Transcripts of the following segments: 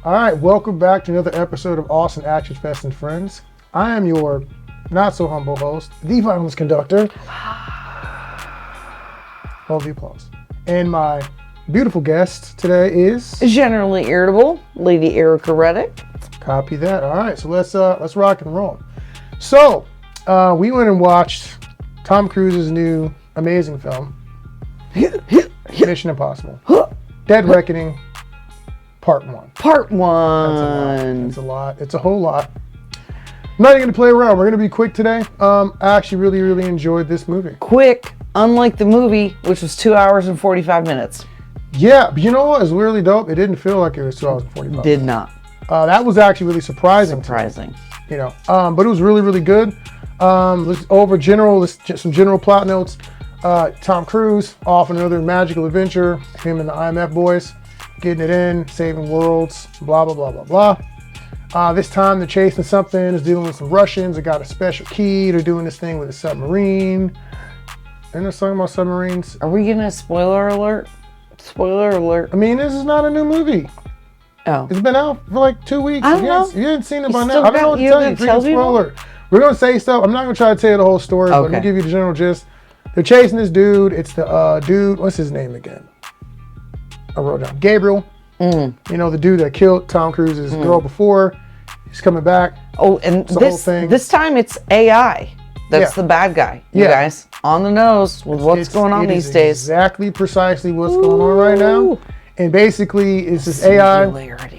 All right, welcome back to another episode of Austin Action Fest and Friends. I am your not so humble host, the violence conductor. Hold the applause. And my beautiful guest today is generally irritable, Lady Ericka Redic. Copy that. All right, so let's rock and roll. So we went and watched Tom Cruise's new amazing film, Mission Impossible: Dead Reckoning. Part 1. Part 1. That's a lot. It's a whole lot. I'm not even going to play around. We're going to be quick today. I actually really enjoyed this movie. Quick, unlike the movie, which was 2 hours and 45 minutes. Yeah, but you know what? It's really dope. It didn't feel like it was 2 hours and 45 Did not. That was actually really surprising. You know, but it was really good. Let's over some general plot notes. Tom Cruise off on another magical adventure. Him and the IMF boys. Getting it in, saving worlds, blah, blah, blah, blah, blah. This time they're chasing something, is dealing with some Russians. They got a special key. They're doing this thing with a submarine. And they're talking about submarines. Are we getting a spoiler alert? Spoiler alert. I mean, this is not a new movie. Oh. It's been out for like 2 weeks. I don't know. You haven't seen it by now. I don't know what to tell you. Tell Spoiler. We're going to say stuff. I'm not going to try to tell you the whole story, but let me give you the general gist. They're chasing this dude. It's the dude, what's his name again? I wrote down Gabriel. You know, the dude that killed Tom Cruise's girl before. He's coming back. Oh, and this time it's AI. That's the bad guy. You guys, on the nose with what's going on these days. Exactly, precisely what's going on right now. And basically, it's this AI.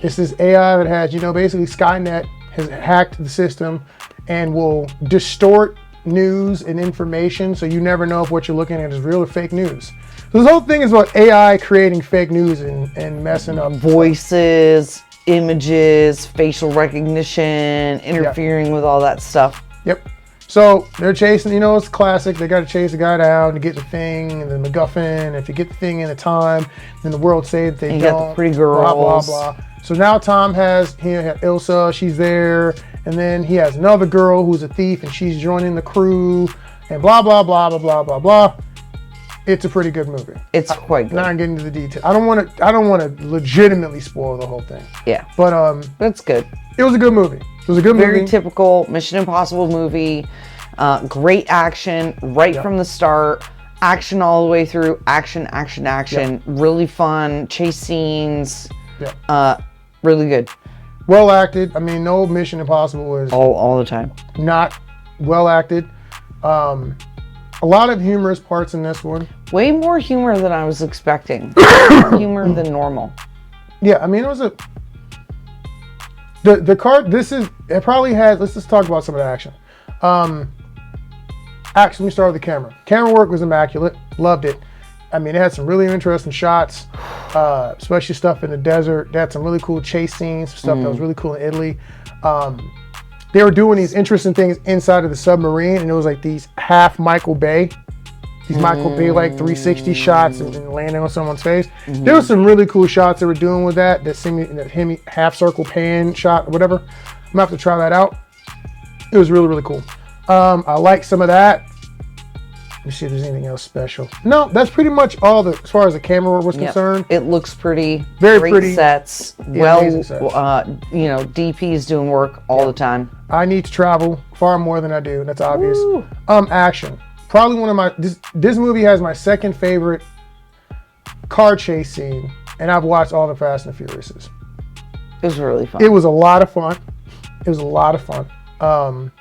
It's this AI that has, you know, basically Skynet has hacked the system and will distort news and information, so you never know if what you're looking at is real or fake news. So this whole thing is about AI creating fake news and messing up voices, images, facial recognition, interfering with all that stuff. Yep. So they're chasing, you know, it's classic. They got to chase the guy down to get the thing, and the MacGuffin. If you get the thing in a time, then the world say that they don't. You got the pretty girls. Blah, blah, blah. So now Tom has Ilsa, she's there, and then he has another girl who's a thief, and she's joining the crew, and blah, blah, blah, blah, blah, blah, blah. It's a pretty good movie. It's quite good. Not getting into the details. I don't want to legitimately spoil the whole thing. Yeah. But that's good. It was a good movie. It was a good movie. Very typical Mission Impossible movie. Great action from the start. Action all the way through. Action. Yep. Really fun. Chase scenes. Yeah. Really good. Well acted. I mean, no Mission Impossible is all the time not well acted. A lot of humorous parts in this one. Way more humor than I was expecting. More humor than normal. Yeah, I mean, it was the card. It probably has. Let's just talk about some of the action. Let me start with the camera. Camera work was immaculate. Loved it. I mean, it had some really interesting shots, especially stuff in the desert. They had some really cool chase scenes, stuff that was really cool in Italy. They were doing these interesting things inside of the submarine, and it was like these half Michael Bay, like 360 shots and landing on someone's face. There was some really cool shots they were doing with that half circle pan shot or whatever. I'm gonna have to try that out. It was really cool. I like some of that. Let me see if there's anything else special. No, that's pretty much all as far as the camera work was concerned. It looks pretty. Very great pretty sets. amazing sets. DP's doing work all the time. I need to travel far more than I do. That's obvious. Action. Probably one of my. This movie has my second favorite car chase scene, and I've watched all the Fast and the Furiouses. It was really fun. It was a lot of fun. An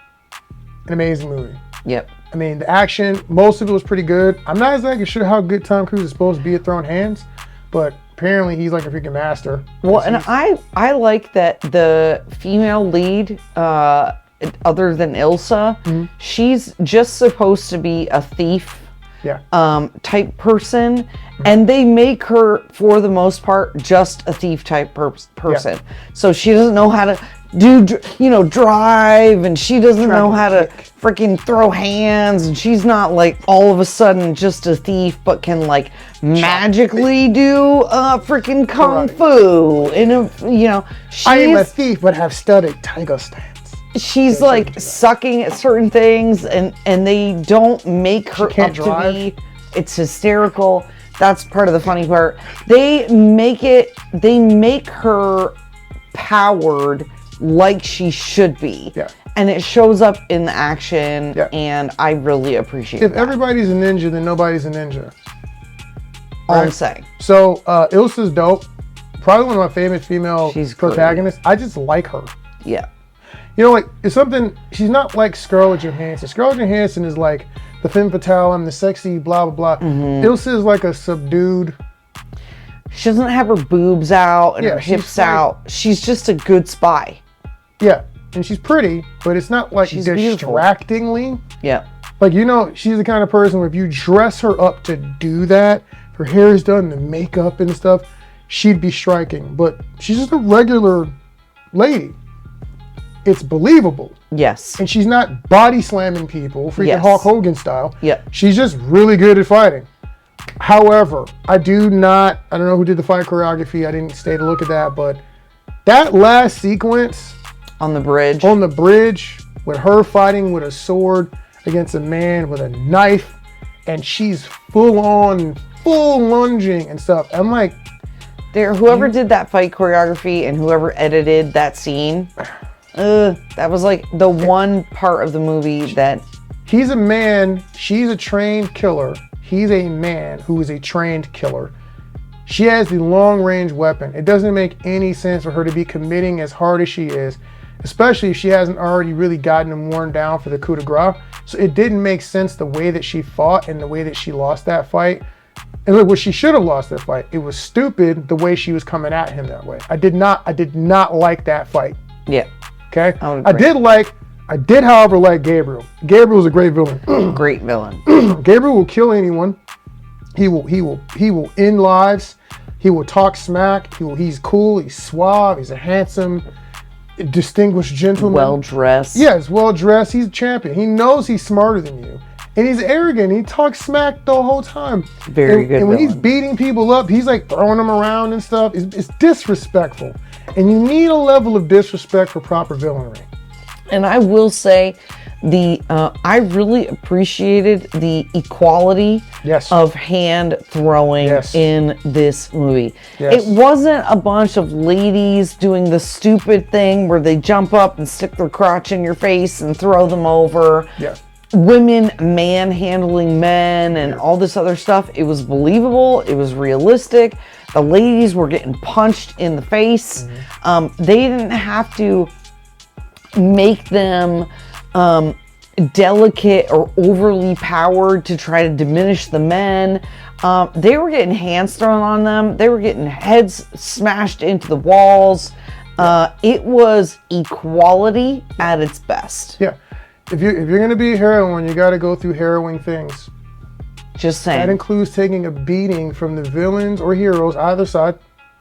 amazing movie. Yep. I mean, the action, most of it was pretty good. I'm not exactly sure how good Tom Cruise is supposed to be at throwing hands, but apparently he's like a freaking master. Well, and I like that the female lead, other than Ilsa, she's just supposed to be a thief type person, and they make her, for the most part, just a thief type person. Yeah. So she doesn't know how to drive, and she doesn't know how to freaking throw hands, and she's not like all of a sudden just a thief, but can like magically do freaking kung fu. I am a thief, but have studied tiger stance. She's like sucking at certain things, and they don't make her up to be. It's hysterical. That's part of the funny part. They make her powered like she should be. Yeah. And it shows up in the action, Yeah. and I really appreciate If that. everybody's a ninja, then nobody's a ninja. All I'm right? saying. So Ilsa's dope. Probably one of my favorite female She's great. protagonists. I just like her. Yeah. You know, like, it's something, she's not like Scarlett Johansson. Scarlett Johansson is like the femme fatale, I'm the sexy, blah, blah, blah. Ilsa is like a subdued. She doesn't have her boobs out and Yeah, her she's hips like- out. She's just a good spy. Yeah, and she's pretty, but it's not like She's beautiful. distractingly. Yeah. Like, you know, she's the kind of person where if you dress her up to do that, her hair is done, the makeup and stuff, she'd be striking. But she's just a regular lady. It's believable. Yes. And she's not body slamming people, freaking Yes. Hulk Hogan style. Yeah. She's just really good at fighting. However, I don't know who did the fight choreography. I didn't stay to look at that, but that last sequence On the bridge. on the bridge with her fighting with a sword against a man with a knife, and she's full lunging and stuff. I'm like, Whoever did that fight choreography and whoever edited that scene, that was like the one part of the movie that he's a man, she's a trained killer. He's a man who is a trained killer. She has the long-range weapon. It doesn't make any sense for her to be committing as hard as she is, especially if she hasn't already really gotten him worn down for the coup de grace. So it didn't make sense the way that she fought and the way that she lost that fight. And look, what she should have lost that fight. It was stupid the way she was coming at him that way. I did not like that fight. yeah, Okay? I would I did, however, like Gabriel. Gabriel's a great villain. great villain. Gabriel will kill anyone. He will end lives. He will talk smack. He's cool. He's suave. He's a handsome, distinguished gentleman. Well dressed. Yeah, he's well dressed. He's a champion. He knows he's smarter than you, and he's arrogant. He talks smack the whole time. Very good And when he's villain. beating people up, he's like throwing them around and stuff. It's disrespectful, and you need a level of disrespect for proper villainy. And I will say, I really appreciated the equality Yes. of hand throwing Yes. in this movie. Yes. It wasn't a bunch of ladies doing the stupid thing where they jump up and stick their crotch in your face and throw them over. Yeah. Women manhandling men and all this other stuff. It was believable. It was realistic. The ladies were getting punched in the face. They didn't have to make them delicate or overly powered to try to diminish the men. They were getting hands thrown on them. They were getting heads smashed into the walls. It was equality at its best. Yeah. If you're gonna be a heroine, you got to go through harrowing things. Just That saying. includes taking a beating from the villains or heroes, either side.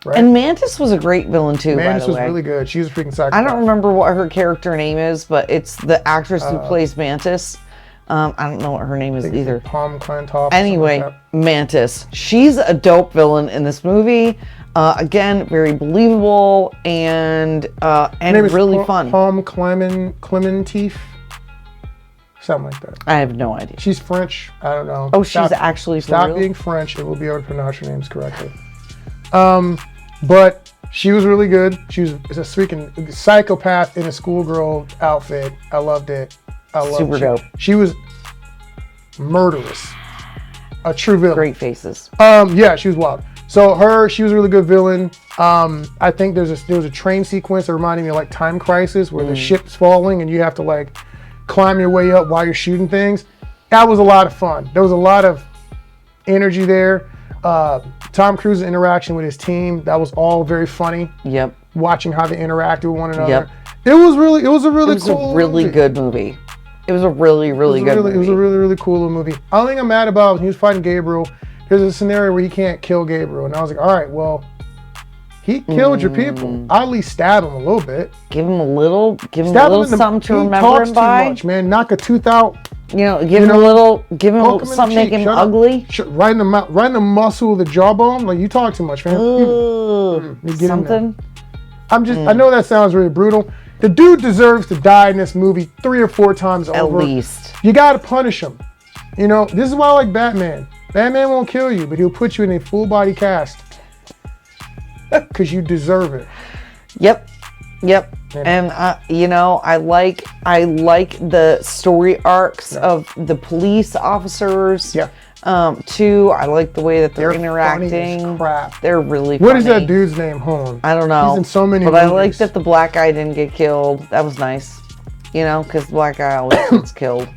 Right? And Mantis was a great villain too, Mantis by the was way. really good. She was a freaking psychopath. I don't remember what her character name is, but it's the actress who plays Mantis. I don't know what her name is either. Palm Clantoff. Anyway, Mantis. She's a dope villain in this movie. Again, very believable and really fun. Palm Clementif. Something like that. I have no idea. She's French. I don't know. Oh, she's actually for Stop real? being French and we'll be able to pronounce her names correctly. But she was really good. She was a freaking psychopath in a schoolgirl outfit. I loved it. Super dope. She was murderous. A true villain. Great faces. Yeah, she was wild. So she was a really good villain. I think there was a train sequence that reminded me of like Time Crisis where the ship's falling and you have to like climb your way up while you're shooting things. That was a lot of fun. There was a lot of energy there. Tom Cruise's interaction with his team, that was all very funny. Yep. Watching how they interacted with one another. Yep. It was a really It was cool a really movie. good movie. It was a really good movie. It was a really cool little movie. The only thing I'm mad about when he was fighting Gabriel, there's a scenario where he can't kill Gabriel. And I was like, all right, well, he killed your people. I'll at least stab him a little bit. Give him a little Stab him in the, something to he remember talks him by. too much, man. Knock a tooth out. You know, give him a little something, make him ugly. Right in the muscle of the jawbone. Like, you talk too much, man. Ooh, You get in something. I know that sounds really brutal. The dude deserves to die in this movie 3 or 4 times At over. least. You gotta punish him. You know, this is why I like Batman. Batman won't kill you, but he'll put you in a full body cast. Because you deserve it. Yep. Yep. And I like the story arcs of the police officers. Yeah. Too. I like the way that they're interacting. Funny as crap. They're really funny. What is that dude's name? Hold on. I don't know. He's in so many but movies. I like that the black guy didn't get killed. That was nice. Because the black guy always gets killed.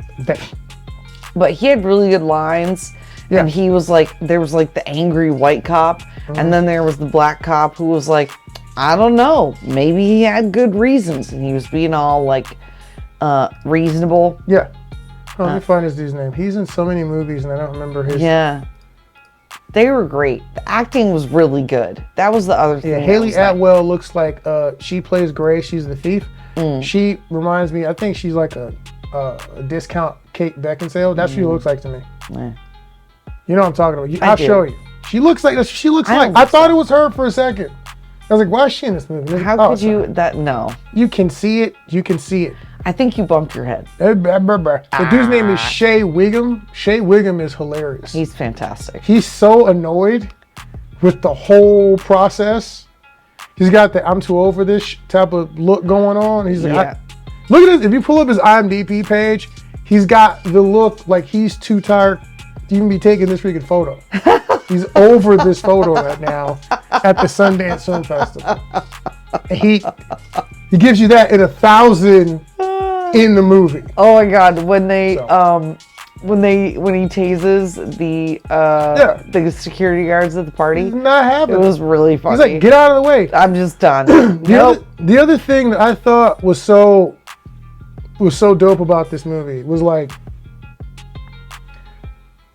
But he had really good lines. Yeah. And he was like, there was like the angry white cop. And then there was the black cop who was like, I don't know. Maybe he had good reasons. And he was being all like reasonable. Yeah. Let me find this dude's name. He's in so many movies and I don't remember his. Yeah. They were great. The acting was really good. That was the other thing. Yeah, Haley Atwell looks like she plays Grace. She's the thief. She reminds me, I think she's like a discount Kate Beckinsale. That's what she looks like to me. Yeah. You know what I'm talking about. I'll show you. She looks like I thought it was her for a second. I was like, why is she in this movie? How could you no. You can see it. You can see it. I think you bumped your head. The dude's name is Shea Wiggum. Shea Wiggum is hilarious. He's fantastic. He's so annoyed with the whole process. He's got the I'm too old for this type of look going on. He's like, look at this. If you pull up his IMDb page, he's got the look like he's too tired to even be taking this freaking photo. He's over this photo right now at the Sundance Film Festival. And he gives you that in 1,000 in the movie. Oh my God! When he tases the security guards at the party, he's not having it was really funny. He's like, get out of the way. I'm just done. The other thing that I thought was so dope about this movie was like,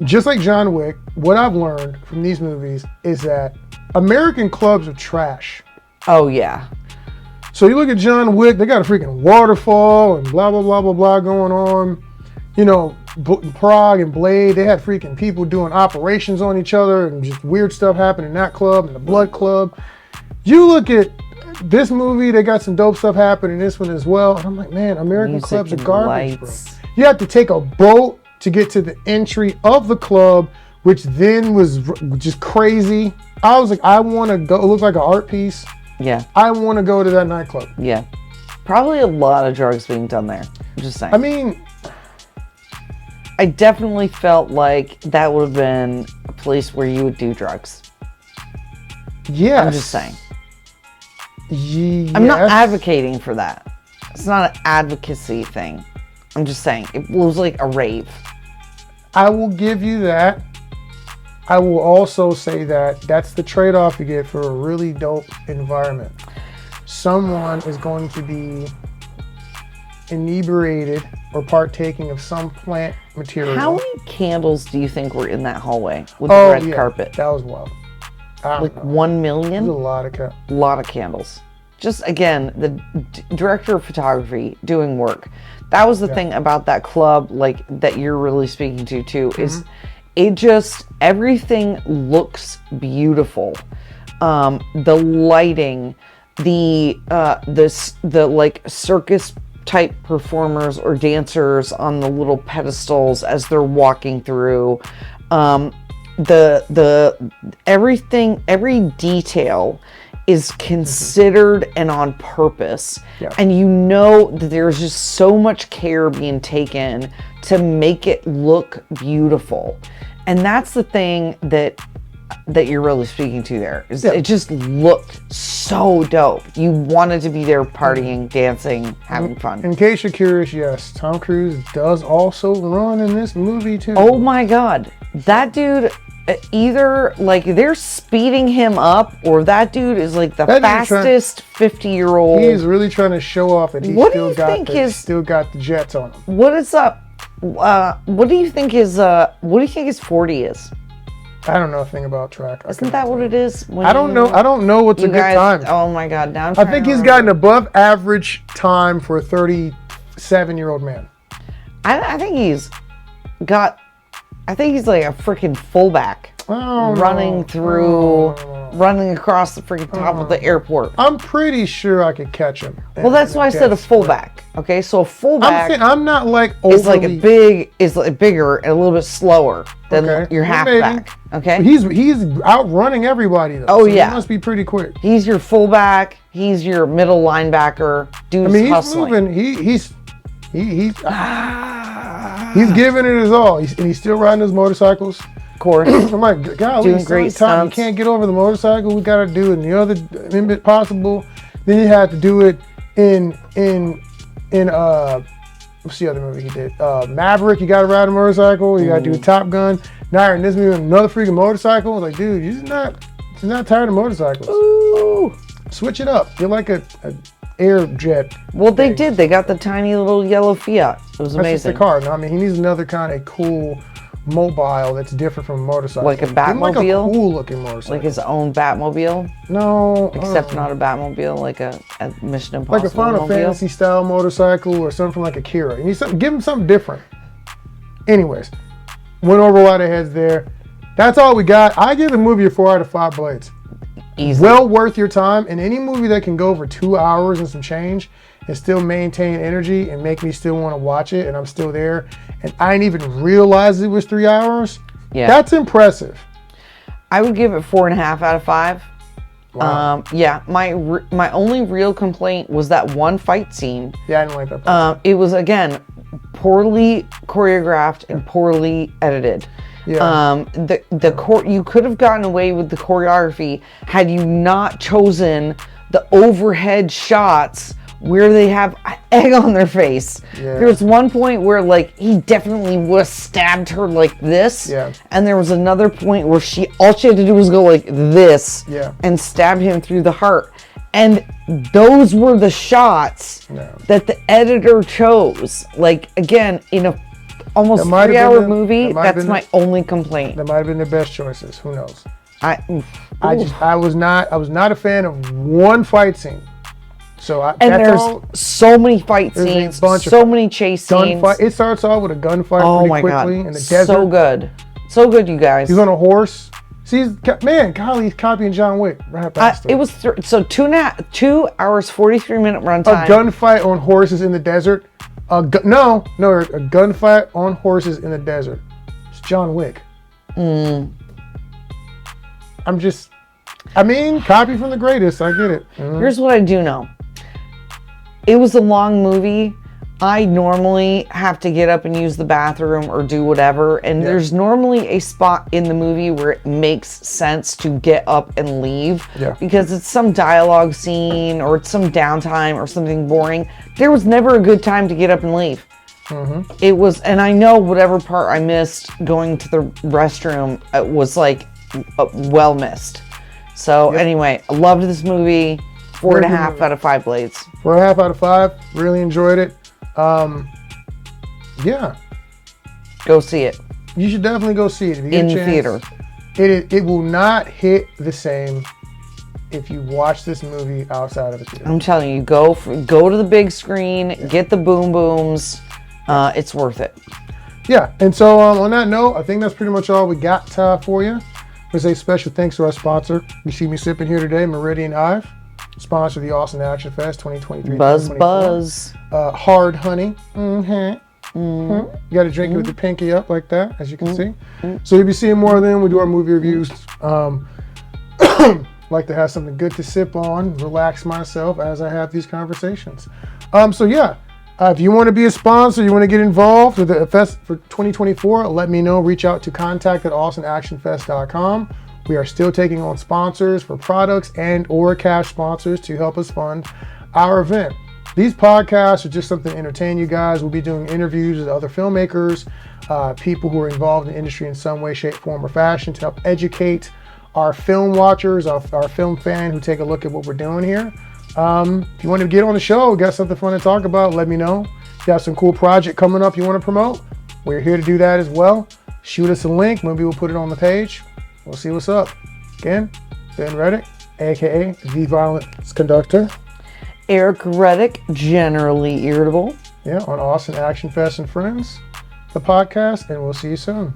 just like John Wick, what I've learned from these movies is that American clubs are trash. Oh yeah. So you look at John Wick, they got a freaking waterfall and blah, blah, blah, blah, blah going on. Prague and Blade, they had freaking people doing operations on each other and just weird stuff happening in that club and the Blood Club. You look at this movie, they got some dope stuff happening in this one as well. And I'm like, man, American clubs are garbage, bro. You have to take a boat to get to the entry of the club, which then was just crazy. I was like, I want to go. It looks like an art piece. Yeah. I want to go to that nightclub. Yeah. Probably a lot of drugs being done there. I'm just saying. I mean, I definitely felt like that would have been a place where you would do drugs. Yes. I'm just saying. Yes. I'm not advocating for that. It's not an advocacy thing. I'm just saying. It was like a rave. I will give you that. I will also say that that's the trade-off you get for a really dope environment. Someone is going to be inebriated or partaking of some plant material. How many candles do you think were in that hallway with the red carpet? That was wild. Like 1 million? There's a lot of candles. Just again, the director of photography doing work. That was the thing about that club, like that you're really speaking to too, is it just, everything looks beautiful. The lighting, the like circus type performers or dancers on the little pedestals as they're walking through. The everything, every detail is considered and on purpose. Yeah. And you know that there's just so much care being taken to make it look beautiful. And that's the thing that you're really speaking to there. Is it just looked so dope. You wanted to be there partying, dancing, having fun. In case you're curious, yes, Tom Cruise does also run in this movie too. Oh my God. That dude, either like they're speeding him up or that dude is like the fastest 50-year-old. He's really trying to show off that he still got the jets on him. What is up? What do you think his 40 is? I don't know a thing about track. Isn't that what it is? I don't know. I don't know what's a good time. Oh my God! Now I think he's got an above average time for a 37-year-old man. I think he's like a freaking fullback. running across the freaking top of the airport. I'm pretty sure I could catch him. Well, that's why I said a fullback. Okay, so a fullback I'm not like is like bigger and a little bit slower than your halfback. Okay, he's outrunning everybody though. Oh, so yeah. he must be pretty quick. He's your fullback. He's your middle linebacker. Dude's he's hustling. moving. He's giving it his all. He's still riding his motorcycles. Of course. I'm like, God, doing great time. You can't get over the motorcycle. We got to do it in the other bit possible. Then you have to do it in what's the other movie he did? Maverick. You got to ride a motorcycle. You got to do Top Gun. Now you're in this movie with another freaking motorcycle. I was like, dude, you're not tired of motorcycles. Ooh. Switch it up. You're like a air jet. Well, they did. They got the tiny little yellow Fiat. It was amazing. That's just the car. No, I mean, he needs another kind of cool mobile that's different from a motorcycle. Like a Batmobile? Like a cool looking motorcycle. Like his own Batmobile? No. Except not a Batmobile, like a Mission Impossible like a Final Fantasy style motorcycle or something like Akira. You need something, give him something different. Anyways, went over a lot of heads there. That's all we got. I give the movie a 4 out of 5 blades. Easy. Well worth your time. And any movie that can go for 2 hours and some change and still maintain energy and make me still want to watch it, and I'm still there, and I didn't even realize it was 3 hours. Yeah, that's impressive. I would give it 4.5 out of 5. Wow. Yeah, my only real complaint was that one fight scene. Yeah, I didn't like that part. It was, again, poorly choreographed and poorly edited. Yeah. You could have gotten away with the choreography had you not chosen the overhead shots where they have egg on their face. Yeah. There was one point where like he definitely would have stabbed her like this. Yeah. And there was another point where all she had to do was go like this. Yeah. And stab him through the heart. And those were the shots that the editor chose. Like, again, in a almost 3-hour movie, that's my only complaint. That might have been the best choices. Who knows? I was not a fan of one fight scene. So there's so many fight scenes, so many chase scenes. It starts off with a gunfight pretty quickly in the desert. So good. So good, you guys. He's on a horse. See, golly, he's copying John Wick. Right it was 2 hours, 43-minute runtime. A gunfight on horses in the desert. A gunfight on horses in the desert. It's John Wick. Copy from the greatest. I get it. Here's what I do know. It was a long movie. I normally have to get up and use the bathroom or do whatever. And there's normally a spot in the movie where it makes sense to get up and leave. Yeah. Because it's some dialogue scene or it's some downtime or something boring. There was never a good time to get up and leave. It was, and I know whatever part I missed going to the restroom was like well missed. So anyway, I loved this movie. 4.5 out of 5 blades. 4.5 out of 5. Really enjoyed it. Yeah. Go see it. You should definitely go see it if you get in a the chance. Theater. It will not hit the same if you watch this movie outside of the theater. I'm telling you, go to the big screen, get the boom booms. It's worth it. Yeah, and so on that note, I think that's pretty much all we got for you. We say special thanks to our sponsor. You see me sipping here today, Meridian Hive, sponsor of the Austin Action Fest 2023. Buzz. Hard honey. You got to drink it with the pinky up like that, as you can see. So you'll be seeing more of them. We do our movie reviews. Like to have something good to sip on, relax myself as I have these conversations. If you want to be a sponsor, you want to get involved with the fest for 2024, let me know. Reach out to contact@austinactionfest.com. We are still taking on sponsors for products and or cash sponsors to help us fund our event. These podcasts are just something to entertain you guys. We'll be doing interviews with other filmmakers, people who are involved in the industry in some way, shape, form, or fashion to help educate our film watchers, our film fan who take a look at what we're doing here. If you want to get on the show, got something fun to talk about, let me know. If you have some cool project coming up you want to promote, we're here to do that as well. Shoot us a link, maybe we'll put it on the page. We'll see what's up. Again, Ben Redic, aka The Violence Conductor. Ericka Redic, generally irritable. Yeah, on Austin Action Fest and Friends, the podcast, and we'll see you soon.